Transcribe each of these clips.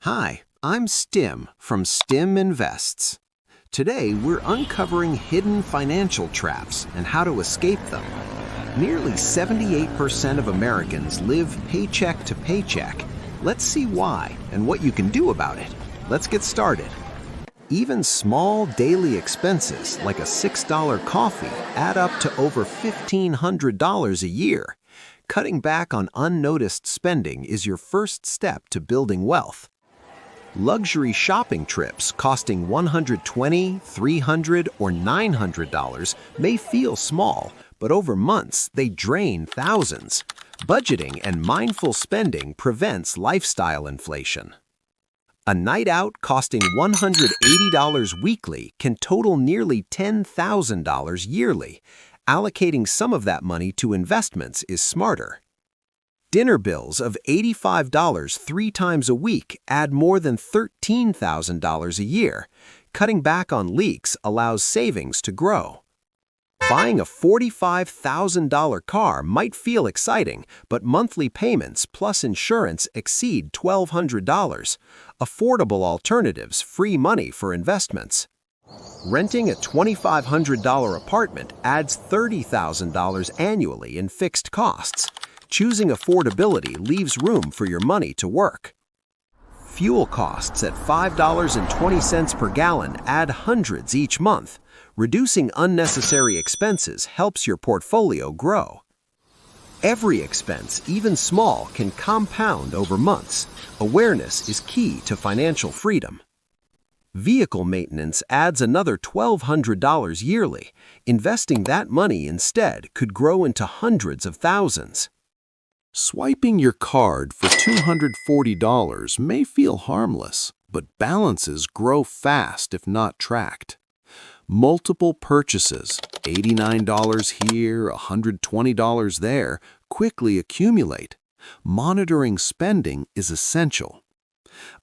Hi, I'm Stim from STIM Invests. Today, we're uncovering hidden financial traps and how to escape them. Nearly 78% of Americans live paycheck to paycheck. Let's see why and what you can do about it. Let's get started. Even small daily expenses like a $6 coffee add up to over $1,500 a year. Cutting back on unnoticed spending is your first step to building wealth. Luxury shopping trips costing $120, $300, or $900 may feel small, but over months they drain thousands. Budgeting and mindful spending prevents lifestyle inflation. A night out costing $180 weekly can total nearly $10,000 yearly. Allocating some of that money to investments is smarter. Dinner bills of $85 3 times a week add more than $13,000 a year. Cutting back on leaks allows savings to grow. Buying a $45,000 car might feel exciting, but monthly payments plus insurance exceed $1,200. Affordable alternatives free money for investments. Renting a $2,500 apartment adds $30,000 annually in fixed costs. Choosing affordability leaves room for your money to work. Fuel costs at $5.20 per gallon add hundreds each month. Reducing unnecessary expenses helps your portfolio grow. Every expense, even small, can compound over months. Awareness is key to financial freedom. Vehicle maintenance adds another $1,200 yearly. Investing that money instead could grow into hundreds of thousands. Swiping your card for $240 may feel harmless, but balances grow fast if not tracked. Multiple purchases, $89 here, $120 there, quickly accumulate. Monitoring spending is essential.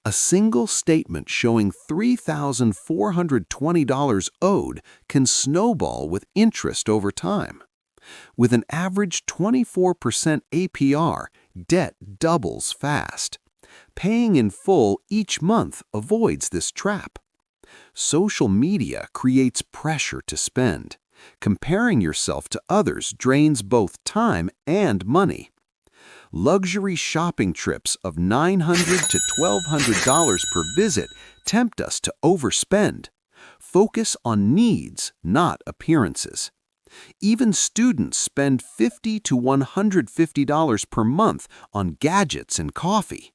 A single statement showing $3,420 owed can snowball with interest over time. With an average 24% APR, debt doubles fast. Paying in full each month avoids this trap. Social media creates pressure to spend. Comparing yourself to others drains both time and money. Luxury shopping trips of $900 to $1,200 per visit tempt us to overspend. Focus on needs, not appearances. Even students spend $50 to $150 per month on gadgets and coffee.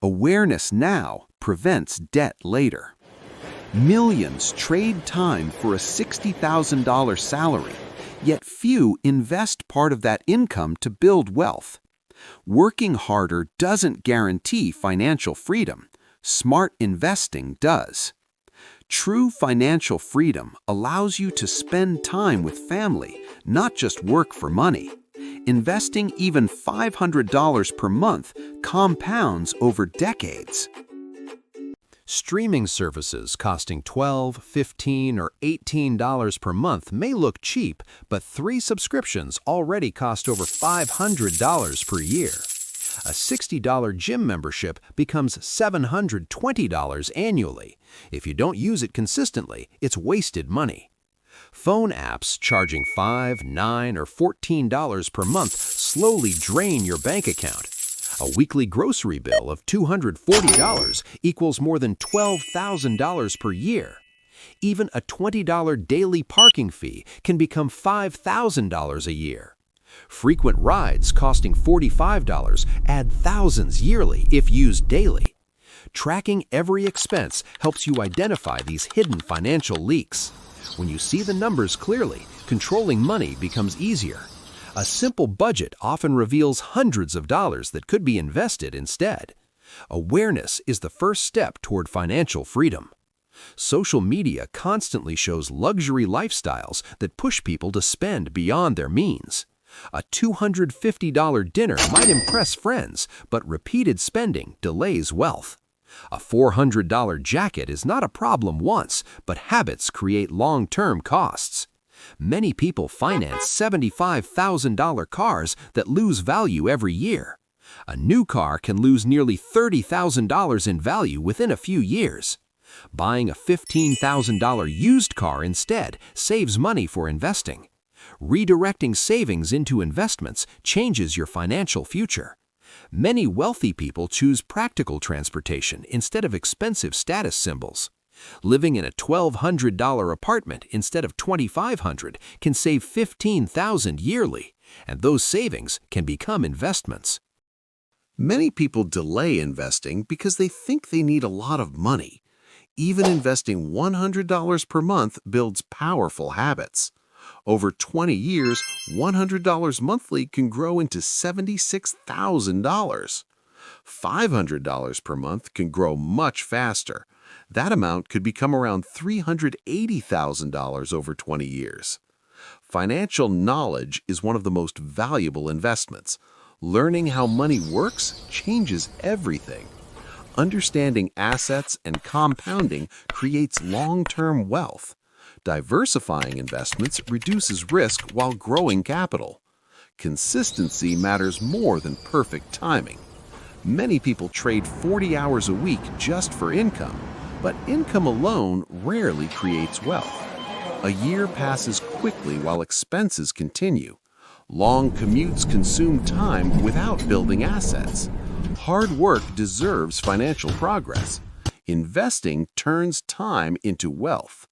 Awareness now prevents debt later. Millions trade time for a $60,000 salary, yet few invest part of that income to build wealth. Working harder doesn't guarantee financial freedom. Smart investing does. True financial freedom allows you to spend time with family, not just work for money. Investing even $500 per month compounds over decades. Streaming services costing $12, $15, or $18 per month may look cheap, but 3 subscriptions already cost over $500 per year. A $60 gym membership becomes $720 annually. If you don't use it consistently, it's wasted money. Phone apps charging $5, $9, or $14 per month slowly drain your bank account. A weekly grocery bill of $240 equals more than $12,000 per year. Even a $20 daily parking fee can become $5,000 a year. Frequent rides costing $45 add thousands yearly if used daily. Tracking every expense helps you identify these hidden financial leaks. When you see the numbers clearly, controlling money becomes easier. A simple budget often reveals hundreds of dollars that could be invested instead. Awareness is the first step toward financial freedom. Social media constantly shows luxury lifestyles that push people to spend beyond their means. A $250 dinner might impress friends, but repeated spending delays wealth. A $400 jacket is not a problem once, but habits create long-term costs. Many people finance $75,000 cars that lose value every year. A new car can lose nearly $30,000 in value within a few years. Buying a $15,000 used car instead saves money for investing. Redirecting savings into investments changes your financial future. Many wealthy people choose practical transportation instead of expensive status symbols. Living in a $1,200 apartment instead of $2,500 can save $15,000 yearly, and those savings can become investments. Many people delay investing because they think they need a lot of money. Even investing $100 per month builds powerful habits. Over 20 years, $100 monthly can grow into $76,000. $500 per month can grow much faster. That amount could become around $380,000 over 20 years. Financial knowledge is one of the most valuable investments. Learning how money works changes everything. Understanding assets and compounding creates long-term wealth. Diversifying investments reduces risk while growing capital. Consistency matters more than perfect timing. Many people trade 40 hours a week just for income, but income alone rarely creates wealth. A year passes quickly while expenses continue. Long commutes consume time without building assets. Hard work deserves financial progress. Investing turns time into wealth.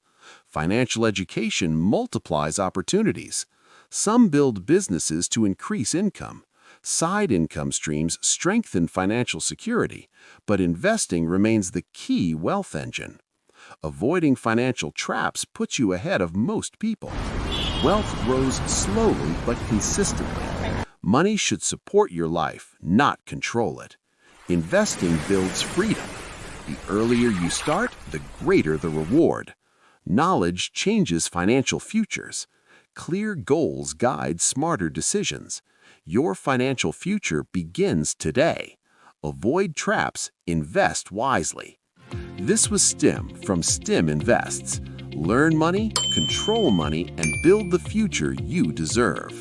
Financial education multiplies opportunities. Some build businesses to increase income. Side income streams strengthen financial security, but investing remains the key wealth engine. Avoiding financial traps puts you ahead of most people. Wealth grows slowly but consistently. Money should support your life, not control it. Investing builds freedom. The earlier you start, the greater the reward. Knowledge changes financial futures. Clear goals guide smarter decisions. Your financial future begins today. Avoid traps, invest wisely. This was STIM from STIM Invests. Learn money, control money, and build the future you deserve.